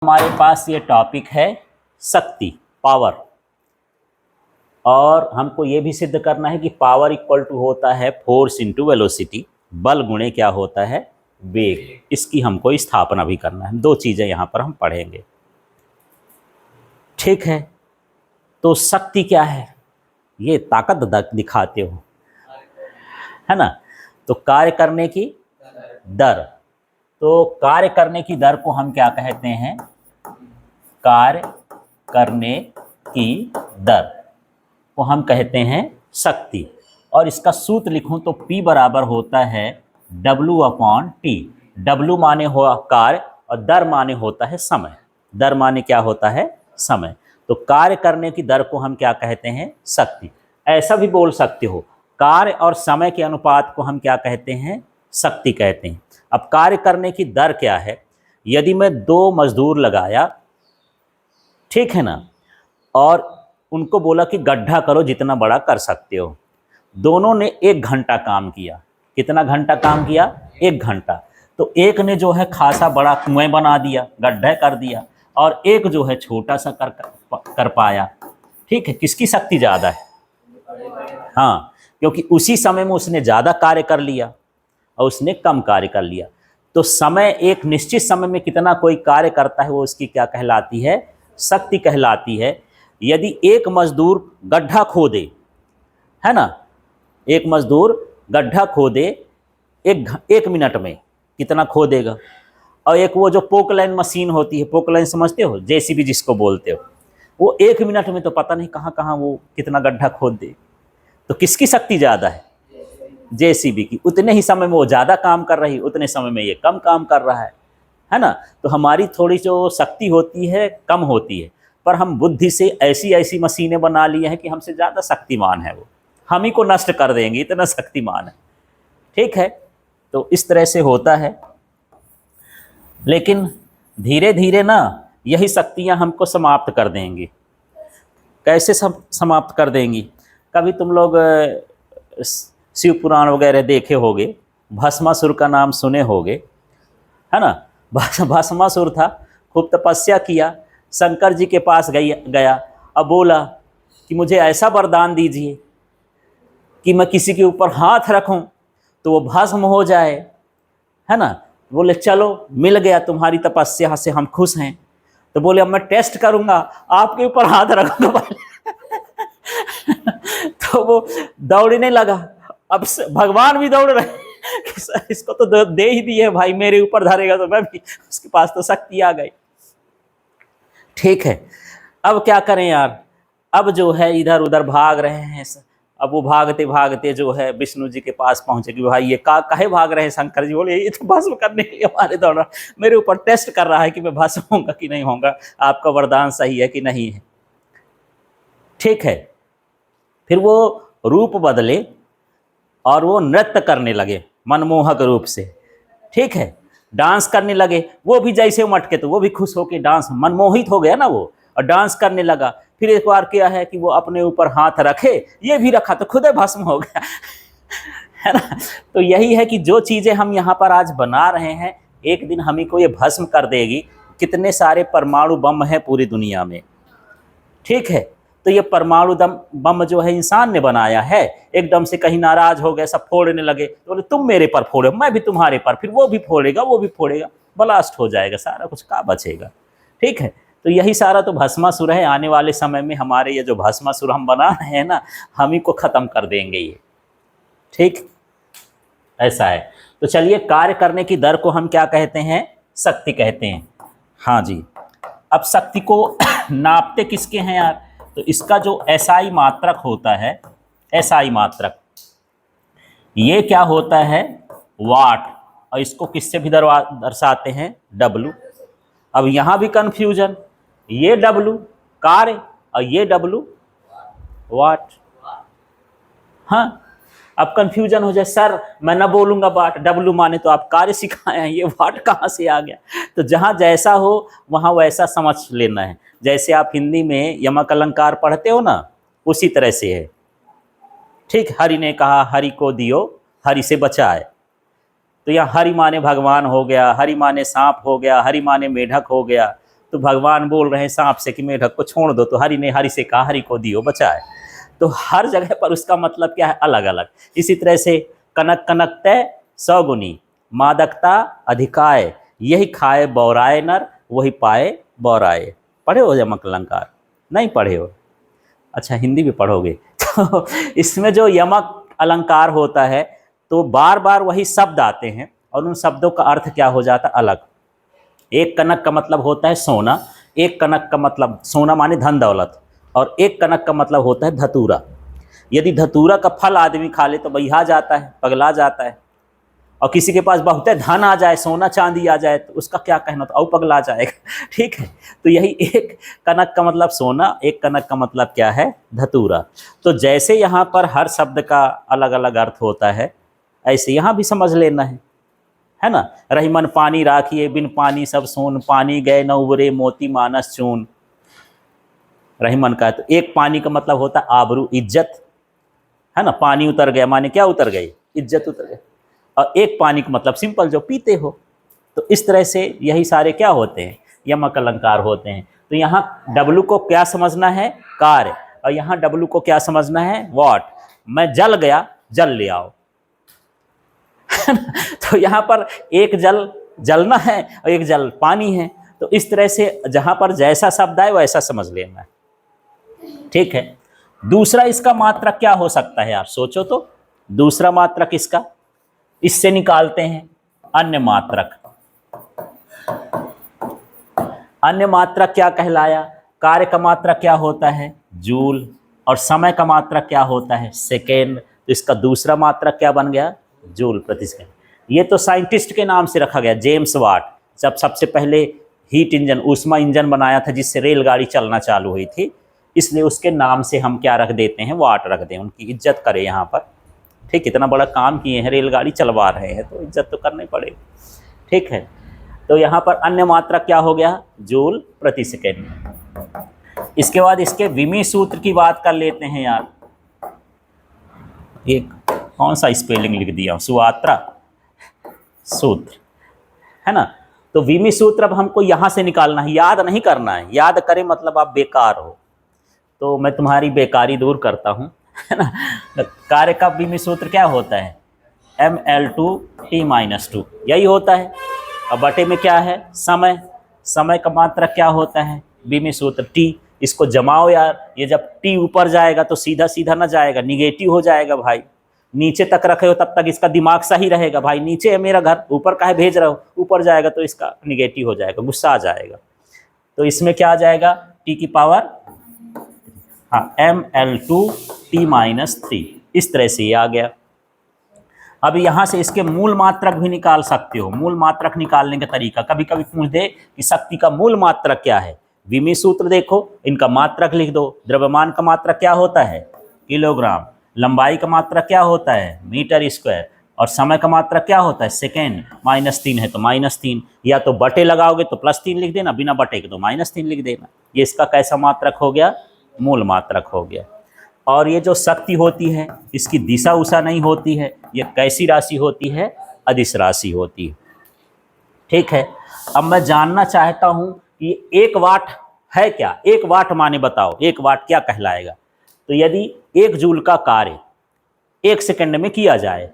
हमारे पास ये टॉपिक है शक्ति, पावर। और हमको ये भी सिद्ध करना है कि पावर इक्वल टू होता है फोर्स इंटू वेलोसिटी, बल गुणे क्या होता है, वेग। इसकी हमको स्थापना भी करना है। दो चीज़ें यहाँ पर हम पढ़ेंगे। ठीक है, तो शक्ति क्या है, ये ताकत दिखाते हो, है ना। तो कार्य करने की दर, तो कार्य करने की दर को हम क्या कहते हैं, कार्य करने की दर को हम कहते हैं शक्ति। और इसका सूत्र लिखूं तो P बराबर होता है W/T। W माने हुआ कार्य और दर माने होता है समय। दर माने क्या होता है, समय। तो कार्य करने की दर को हम क्या कहते हैं, शक्ति। ऐसा भी बोल सकते हो, कार्य और समय के अनुपात को हम क्या कहते हैं, शक्ति कहते हैं। अब कार्य करने की दर क्या है, यदि मैं 2 मजदूर लगाया, ठीक है ना, और उनको बोला कि गड्ढा करो जितना बड़ा कर सकते हो। दोनों ने 1 घंटा काम किया। कितना घंटा काम किया, 1 घंटा। तो एक ने जो है खासा बड़ा कुएं बना दिया, गड्ढा कर दिया, और एक जो है छोटा सा कर पाया। ठीक है, किसकी शक्ति ज़्यादा है? हाँ, क्योंकि उसी समय में उसने ज़्यादा कार्य कर लिया और उसने कम कार्य कर लिया। तो समय, एक निश्चित समय में कितना कोई कार्य करता है वो उसकी क्या कहलाती है, शक्ति कहलाती है। यदि एक मजदूर गड्ढा खोदे, है ना, एक मजदूर गड्ढा खोदे एक मिनट में कितना खोदेगा, और एक वो जो पोकलाइन मशीन होती है, पोकलाइन समझते हो, जेसीबी जिसको बोलते हो, वो 1 मिनट में तो पता नहीं कहाँ कहाँ वो कितना गड्ढा खोद दे। तो किसकी शक्ति ज़्यादा है, जेसीबी की। उतने ही समय में वो ज़्यादा काम कर रही, उतने समय में ये कम काम कर रहा है ना। तो हमारी थोड़ी जो शक्ति होती है कम होती है, पर हम बुद्धि से ऐसी ऐसी मशीनें बना ली हैं कि हमसे ज़्यादा शक्तिमान है वो, हम ही को नष्ट कर देंगे, इतना शक्तिमान है। ठीक है, तो इस तरह से होता है। लेकिन धीरे धीरे ना यही शक्तियाँ हमको समाप्त कर देंगी। कैसे समाप्त कर देंगी? कभी तुम लोग शिव पुराण वगैरह देखे होगे, भस्मासुर का नाम सुने होगे, है ना। भस्मासुर था, खूब तपस्या किया, शंकर जी के पास गया। अब बोला कि मुझे ऐसा वरदान दीजिए कि मैं किसी के ऊपर हाथ रखूं तो वो भस्म हो जाए, है ना। बोले चलो, मिल गया, तुम्हारी तपस्या से हम खुश हैं। तो बोले अब मैं टेस्ट करूंगा, आपके ऊपर हाथ रखूंगा। तो वो दौड़ने लगा। अब भगवान भी दौड़ रहे, इसको तो दे ही दिए भाई, मेरे ऊपर धरेगा तो मैं भी, उसके पास तो शक्ति आ गई। ठीक है, अब क्या करें यार, अब जो है इधर उधर भाग रहे हैं। अब वो भागते भागते जो है विष्णु जी के पास पहुंचे कि भाई ये काहे भाग रहे हैं। शंकर जी बोले ये तो भस्म करने के लिए हमारे दौड़ रहा, मेरे ऊपर टेस्ट कर रहा है कि मैं भस्म होऊंगा कि नहीं होऊंगा, आपका वरदान सही है कि नहीं है। ठीक है, फिर वो रूप बदले और वो नृत्य करने लगे मनमोहक रूप से। ठीक है, डांस करने लगे। वो भी जैसे मटके तो वो भी खुश होकर डांस, मनमोहित हो गया ना वो, और डांस करने लगा। फिर एक बार क्या है कि वो अपने ऊपर हाथ रखे, ये भी रखा तो खुद भस्म हो गया। है ना। तो यही है कि जो चीज़ें हम यहाँ पर आज बना रहे हैं, एक दिन हम ही को ये भस्म कर देगी। कितने सारे परमाणु बम हैं पूरी दुनिया में। ठीक है, तो ये परमाणु बम जो है इंसान ने बनाया है। एकदम से कहीं नाराज हो गए, सब फोड़ने लगे, तो बोले तुम मेरे पर फोड़ो, मैं भी तुम्हारे पर, फिर वो भी फोड़ेगा, वो भी फोड़ेगा, ब्लास्ट हो जाएगा सारा कुछ, क्या बचेगा। ठीक है, तो यही सारा तो भस्मासुर है। आने वाले समय में हमारे ये जो भस्मासुर हम बना रहे हैं ना, हम ही को ख़त्म कर देंगे ये। ठीक, ऐसा है। तो चलिए, कार्य करने की दर को हम क्या कहते हैं, शक्ति कहते हैं। हाँ जी, अब शक्ति को नापते किसके हैं यार, तो इसका जो SI मात्रक होता है, SI मात्रक, ये क्या होता है, वाट, और इसको किससे भी दर्शाते हैं, W। अब यहाँ भी कंफ्यूजन, ये W कार्य और ये W वाट। हाँ, अब कंफ्यूजन हो जाए, सर मैं ना बोलूँगा वाट, W माने तो आप कार्य सिखाए हैं, ये वाट कहाँ से आ गया। तो जहाँ जैसा हो वहाँ वैसा समझ लेना है। जैसे आप हिंदी में यमक अलंकार पढ़ते हो ना, उसी तरह से है। ठीक, हरि ने कहा हरि को दियो, हरि से बचाए। तो यहाँ हरि माने भगवान हो गया, हरि माने सांप हो गया, हरि माने मेढक हो गया, तो भगवान बोल रहे हैं सांप से कि मेढक को छोड़ दो, तो हरि ने हरि से कहा हरि को दियो बचाए। तो हर जगह पर उसका मतलब क्या है, अलग अलग। इसी तरह से कनक कनकतै सौगुनी, मादकता अधिकाय, यही खाए बौराए नर, वही पाए बौराए। पढ़े हो यमक अलंकार? नहीं पढ़े हो? अच्छा, हिंदी भी पढ़ोगे। तो इसमें जो यमक अलंकार होता है तो बार बार वही शब्द आते हैं और उन शब्दों का अर्थ क्या हो जाता है, अलग। एक कनक का मतलब होता है सोना, एक कनक का मतलब सोना माने धन दौलत, और एक कनक का मतलब होता है धतूरा। यदि धतूरा का फल आदमी खा ले तो बहिया जाता है, पगला जाता है। और किसी के पास बहुत धन आ जाए, सोना चांदी आ जाए, तो उसका क्या कहना, तो और पगला जाएगा। ठीक है, तो यही एक कनक का मतलब सोना, एक कनक का मतलब क्या है, धतूरा। तो जैसे यहाँ पर हर शब्द का अलग अलग अर्थ होता है, ऐसे यहाँ भी समझ लेना है ना। रहीमन पानी राखिए, बिन पानी सब सोन, पानी गए न उबरे, मोती मानस चून। रहीमन का है तो एक पानी का मतलब होता है आबरू, इज्जत, है ना। पानी उतर गया माने क्या उतर गई, इज्जत उतर गई। और एक पानी का मतलब सिंपल जो पीते हो। तो इस तरह से यही सारे क्या होते हैं, यमक अलंकार होते हैं। तो यहाँ डब्लू को क्या समझना है, कार्य, और यहाँ डब्लू को क्या समझना है, व्हाट। मैं जल गया, जल ले आओ। तो यहाँ पर एक जल जलना है और एक जल पानी है। तो इस तरह से जहाँ पर जैसा शब्द आए वैसा समझ लेना है। ठीक है, दूसरा इसका मात्रक क्या हो सकता है यार, सोचो तो। दूसरा मात्रक इसका, इससे निकालते हैं अन्य मात्रक। अन्य मात्रक क्या कहलाया, कार्य का मात्रक क्या होता है, जूल, और समय का मात्रक क्या होता है, सेकेंड। तो इसका दूसरा मात्रक क्या बन गया, जूल प्रति सेकेंड। ये तो साइंटिस्ट के नाम से रखा गया, जेम्स वाट, जब सबसे पहले हीट इंजन, ऊष्मा इंजन बनाया था जिससे रेलगाड़ी चलना चालू हुई थी, इसलिए उसके नाम से हम क्या रख देते हैं, वाट रख दें, उनकी इज्जत करें यहाँ पर। ठीक, इतना बड़ा काम किए हैं, रेलगाड़ी चलवा रहे हैं, तो इज्जत तो करनी पड़ेगी। ठीक है, तो यहाँ पर अन्य मात्रक क्या हो गया, जूल प्रति सेकेंड। इसके बाद इसके विमी सूत्र की बात कर लेते हैं यार। एक कौन सा स्पेलिंग लिख दिया, सुआत्रा सूत्र, है ना। तो विमी सूत्र अब हमको यहाँ से निकालना है, याद नहीं करना है। याद करें मतलब आप बेकार हो, तो मैं तुम्हारी बेकारी दूर करता हूँ, है ना। कार्य का विमी सूत्र क्या होता है, mL2T-2, यही होता है। और बटे में क्या है, समय। समय का मात्रक क्या होता है, विमी सूत्र T। इसको जमाओ यार, ये जब T ऊपर जाएगा तो सीधा सीधा ना जाएगा, निगेटिव हो जाएगा भाई। नीचे तक रखे हो तब तक इसका दिमाग सही रहेगा, भाई नीचे है मेरा घर, ऊपर काहे भेज रहे हो, ऊपर जाएगा तो इसका निगेटिव हो जाएगा, गुस्सा आ जाएगा। तो इसमें क्या आ जाएगा, T की पावर, हाँ, mL2T-3, इस तरह से ये आ गया। अब यहाँ से इसके मूल मात्रक भी निकाल सकते हो। मूल मात्रक निकालने का तरीका, कभी कभी पूछ दे कि शक्ति का मूल मात्रक क्या है, विमी सूत्र देखो, इनका मात्रक लिख दो। द्रव्यमान का मात्रक क्या होता है, किलोग्राम। लंबाई का मात्रक क्या होता है, मीटर स्क्वायर। और समय का मात्रक क्या होता है, सेकेंड। -3 है तो -3, या तो बटे लगाओगे तो +3 लिख देना, बिना बटे के तो -3 लिख देना। ये इसका कैसा मात्रक हो गया, मूल मात्रक हो गया। और ये जो शक्ति होती है इसकी दिशा उषा नहीं होती है, ये कैसी राशि होती है, अदिश राशि होती है। ठीक है, अब मैं जानना चाहता हूं कि 1 वाट है क्या, 1 वाट माने बताओ, 1 वाट क्या कहलाएगा। तो यदि 1 जूल का कार्य 1 सेकंड में किया जाए,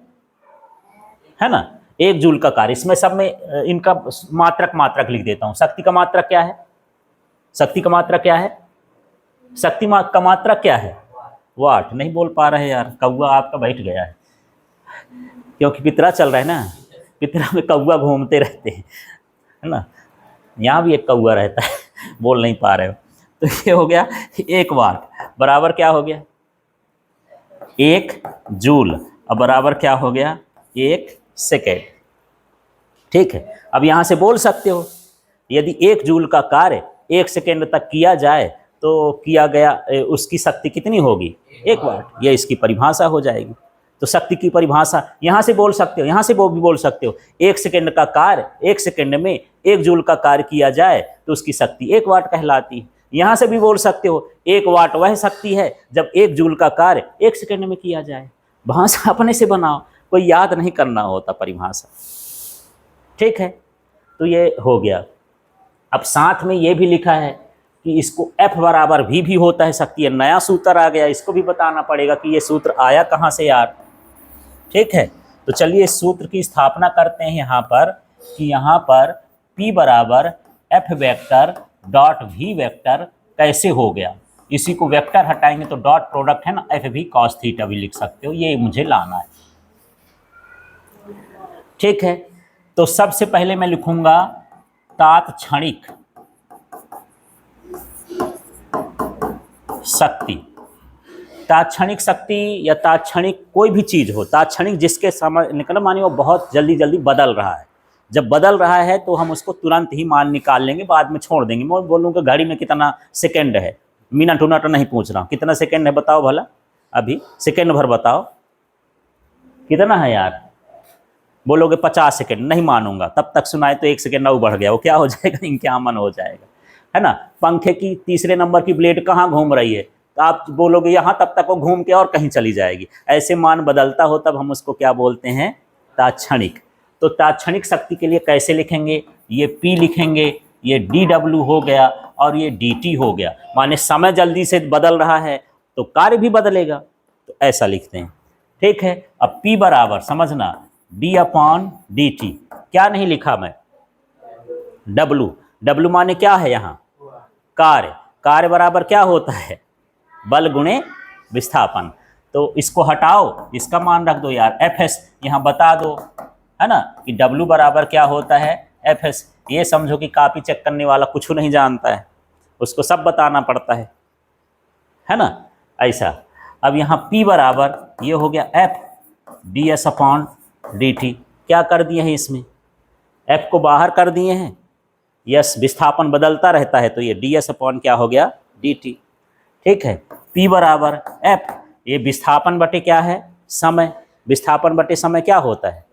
है ना, 1 जूल का कार्य, इसमें सब में इनका मात्रक लिख देता हूं। शक्ति का मात्रक क्या है, शक्ति का मात्रक क्या है, शक्ति का मात्रक क्या है, वाट। नहीं बोल पा रहे यार, कौवा आपका बैठ गया है, क्योंकि पितरा चल रहा है ना, पितरा में कौवा घूमते रहते हैं, है ना। यहाँ भी एक कौवा रहता है, बोल नहीं पा रहे हो। तो ये हो गया 1 वाट बराबर क्या हो गया, 1 जूल, अब बराबर क्या हो गया, 1 सेकेंड। ठीक है, अब यहाँ से बोल सकते हो यदि 1 जूल का कार्य 1 सेकेंड तक किया जाए तो किया गया उसकी शक्ति कितनी होगी, 1 वाट। ये इसकी परिभाषा हो जाएगी। तो शक्ति की परिभाषा यहाँ से बोल सकते हो, यहाँ से वो भी बोल सकते हो। 1 सेकेंड का कार्य 1 सेकेंड में 1 जूल का कार्य किया जाए तो उसकी शक्ति 1 वाट कहलाती है। यहाँ से भी बोल सकते हो 1 वाट वह शक्ति है जब 1 जूल का कार्य 1 सेकेंड में किया जाए। भाषा अपने से बनाओ, कोई याद नहीं करना होता परिभाषा। ठीक है, तो ये हो गया। अब साथ में ये भी लिखा है कि इसको F बराबर V भी होता है शक्ति। ये नया सूत्र आ गया, इसको भी बताना पड़ेगा कि ये सूत्र आया कहाँ से यार। ठीक है, तो चलिए इस सूत्र की स्थापना करते हैं यहाँ पर कि यहाँ पर P बराबर F vector dot V vector कैसे हो गया। इसी को वेक्टर हटाएंगे तो डॉट प्रोडक्ट है ना, एफ भी कॉस थीटा भी लिख सकते हो, ये मुझे लाना है। ठीक है, तो सबसे पहले मैं लिखूंगा तात्क्षणिक शक्ति। तात्क्षणिक शक्ति या तात्क्षणिक कोई भी चीज हो, तात्क्षणिक जिसके समय निकल मानिए वो बहुत जल्दी जल्दी बदल रहा है। जब बदल रहा है तो हम उसको तुरंत ही मान निकाल लेंगे, बाद में छोड़ देंगे। मैं बोलूँगा घड़ी में कितना सेकंड है, मिनट उनट नहीं पूछ रहा हूँ, कितना सेकंड है बताओ भला, अभी सेकंड भर बताओ कितना है यार। बोलोगे 50 सेकंड, नहीं मानूंगा। तब तक सुनाए तो 1 सेकंड और बढ़ गया, वो क्या हो जाएगा, इनक्यामन हो जाएगा, है ना। पंखे की तीसरे नंबर की ब्लेड कहाँ घूम रही है, तो आप बोलोगे यहाँ, तब तक वो घूम के और कहीं चली जाएगी। ऐसे मान बदलता हो तब हम उसको क्या बोलते हैं, तात्क्षणिक। तो तात्क्षणिक शक्ति के लिए कैसे लिखेंगे, ये P लिखेंगे, ये dW हो गया और ये dt हो गया। माने समय जल्दी से बदल रहा है तो कार्य भी बदलेगा, तो ऐसा लिखते हैं। ठीक है, अब P बराबर समझना d/dt। क्या नहीं लिखा मैं, W माने क्या है यहाँ, कार्य। कार्य बराबर क्या होता है, बल गुणे विस्थापन। तो इसको हटाओ, इसका मान रख दो यार, Fs यहाँ बता दो, है ना, कि W बराबर क्या होता है, Fs। ये समझो कि कॉपी चेक करने वाला कुछ नहीं जानता है, उसको सब बताना पड़ता है ना, ऐसा। अब यहाँ P बराबर ये हो गया F ds/dt। क्या कर दिए हैं इसमें, F को बाहर कर दिए हैं, यस विस्थापन बदलता रहता है तो ये ds/ क्या हो गया, dt। ठीक है, P बराबर F, ये विस्थापन बटे क्या है, समय। विस्थापन बटे समय क्या होता है,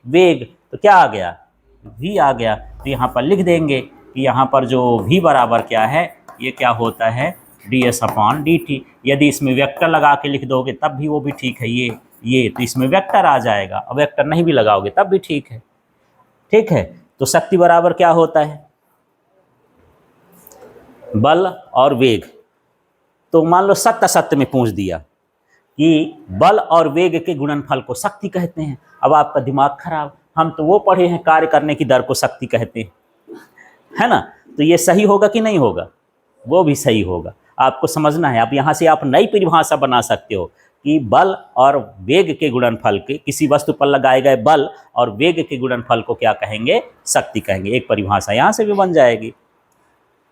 वेग। तो क्या आ गया, v आ गया। तो यहाँ पर लिख देंगे कि यहाँ पर जो v बराबर क्या है, ये क्या होता है, ds/dt। यदि इसमें वेक्टर लगा के लिख दोगे तब भी वो भी ठीक है, ये तो इसमें वेक्टर आ जाएगा, और वेक्टर नहीं भी लगाओगे तब भी ठीक है। ठीक है, तो शक्ति बराबर क्या होता है, बल और वेग। तो मान लो सत्य सत्य में पूछ दिया कि बल और वेग के गुणनफल को शक्ति कहते हैं। अब आपका दिमाग खराब, हम तो वो पढ़े हैं कार्य करने की दर को शक्ति कहते हैं, है ना। तो ये सही होगा कि नहीं होगा, वो भी सही होगा, आपको समझना है। अब यहाँ से आप नई परिभाषा बना सकते हो कि बल और वेग के गुणनफल के, किसी वस्तु पर लगाए गए बल और वेग के गुणनफल को क्या कहेंगे, शक्ति कहेंगे। एक परिभाषा यहाँ से भी बन जाएगी,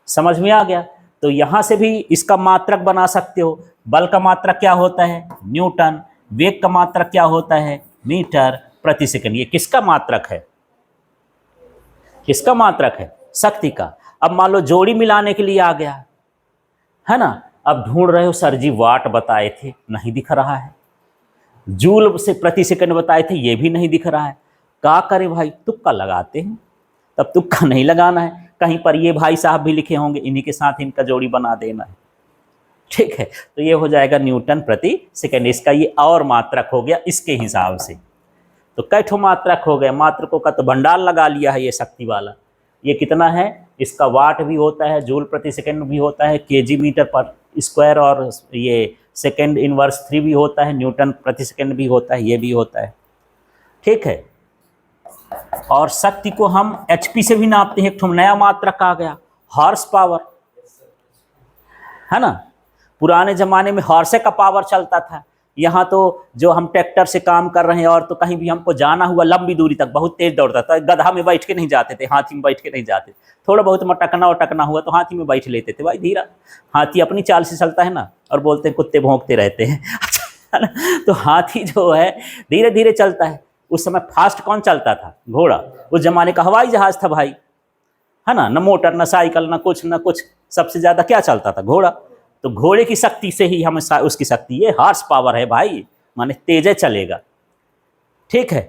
समझ में आ गया। तो यहाँ से भी इसका मात्रक बना सकते हो। बल का मात्रक क्या होता है, न्यूटन। वेग का मात्रक क्या होता है, मीटर प्रति सेकंड। ये किसका मात्रक है, किसका मात्रक है, शक्ति का। अब मान लो जोड़ी मिलाने के लिए आ गया, है ना। अब ढूंढ रहे हो सर जी वाट बताए थे, नहीं दिख रहा है। जूल से प्रति सेकंड बताए थे, ये भी नहीं दिख रहा है। क्या करें भाई, तुक्का लगाते हैं। तब तुक्का नहीं लगाना है, कहीं पर ये भाई साहब भी लिखे होंगे, इन्हीं के साथ इनका जोड़ी बना देना है। ठीक है, तो ये हो जाएगा न्यूटन प्रति सेकंड। इसका ये और मात्रक हो गया इसके हिसाब से। तो कई ठो मात्रक हो गए, मात्रकों का तो भंडार लगा लिया है ये शक्ति वाला। ये कितना है, इसका वाट भी होता है, जूल प्रति सेकंड भी होता है, केजी मीटर पर स्क्वायर, और ये सेकंड इनवर्स 3 भी होता है, न्यूटन प्रति सेकंड भी होता है, ये भी होता है। ठीक है, और शक्ति को हम HP से भी नापते हैं। एक नया मात्रक आ गया, हॉर्स पावर, है ना। पुराने जमाने में हॉर्से का पावर चलता था। यहाँ तो जो हम ट्रैक्टर से काम कर रहे हैं, और तो कहीं भी हमको जाना हुआ लंबी दूरी तक, बहुत तेज दौड़ता था, गधा में बैठ के नहीं जाते थे, हाथी में बैठ के नहीं जाते। थोड़ा बहुत मटकना हुआ तो हाथी में बैठ लेते थे। भाई धीरा, हाथी अपनी चाल से चलता है ना, और बोलते हैं कुत्ते भौंकते रहते हैं, है ना। तो हाथी जो है धीरे धीरे चलता है। उस समय फास्ट कौन चलता था, घोड़ा। उस जमाने का हवाई जहाज था भाई, है ना। न मोटर, न साइकिल, न कुछ, सबसे ज्यादा क्या चलता था, घोड़ा। तो घोड़े की शक्ति से ही हमें उसकी शक्ति, ये हॉर्स पावर है भाई, माने तेज चलेगा। ठीक है,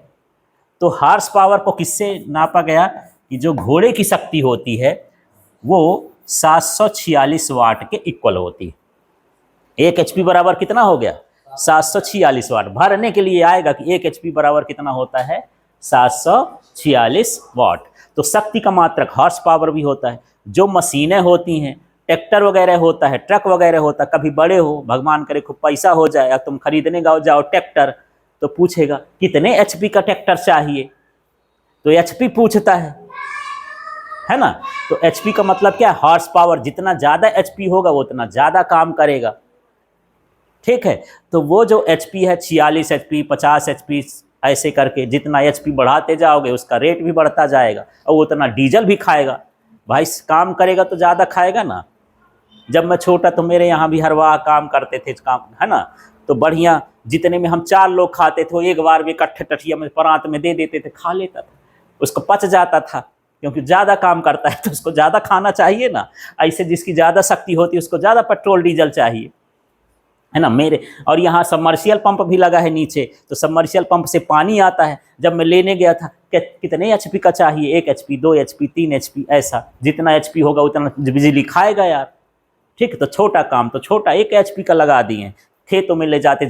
तो हॉर्स पावर को किससे नापा गया, कि जो घोड़े की शक्ति होती है वो 746 वाट के इक्वल होती है। 1 HP बराबर कितना हो गया, 746 वाट। भरने के लिए आएगा कि 1 HP बराबर कितना होता है, 746 वाट। तो शक्ति का मात्रक हॉर्स पावर भी होता है। जो मशीनें होती हैं, ट्रैक्टर वगैरह होता है, ट्रक वगैरह होता है, कभी बड़े हो, भगवान करे खूब पैसा हो जाए, तुम खरीदने जाओ ट्रैक्टर, तो पूछेगा कितने एचपी का ट्रैक्टर चाहिए, तो एचपी पूछता है ना। तो एचपी का मतलब क्या है, हॉर्स पावर। जितना ज़्यादा एचपी होगा वो उतना ज़्यादा काम करेगा, ठीक है। तो वो जो एचपी है 46 एचपी, 50 एचपी, ऐसे करके जितना एचपी बढ़ाते जाओगे उसका रेट भी बढ़ता जाएगा, और वो उतना डीजल भी खाएगा। भाई काम करेगा तो ज़्यादा खाएगा ना। जब मैं छोटा तो मेरे यहाँ भी हरवाह काम करते थे, काम है ना, तो बढ़िया, जितने में हम 4 लोग खाते थे, एक बार में इकट्ठे टठिया में परात में दे देते थे, खा लेता था, उसको पच जाता था, क्योंकि ज़्यादा काम करता है तो उसको ज़्यादा खाना चाहिए ना। ऐसे जिसकी ज़्यादा शक्ति होती है उसको ज़्यादा पेट्रोल डीजल चाहिए, है ना मेरे। और यहाँ सबमर्शियल पंप भी लगा है नीचे, तो सबमर्शियल पंप से पानी आता है। जब मैं लेने गया था, कितने एचपी का चाहिए, 1 एचपी, 2 एचपी, 3 एचपी, ऐसा जितना एचपी होगा उतना बिजली खाएगा यार, ठीक। तो छोटा काम तो छोटा 1 एचपी का लगा दिए, खेतों में ले जाते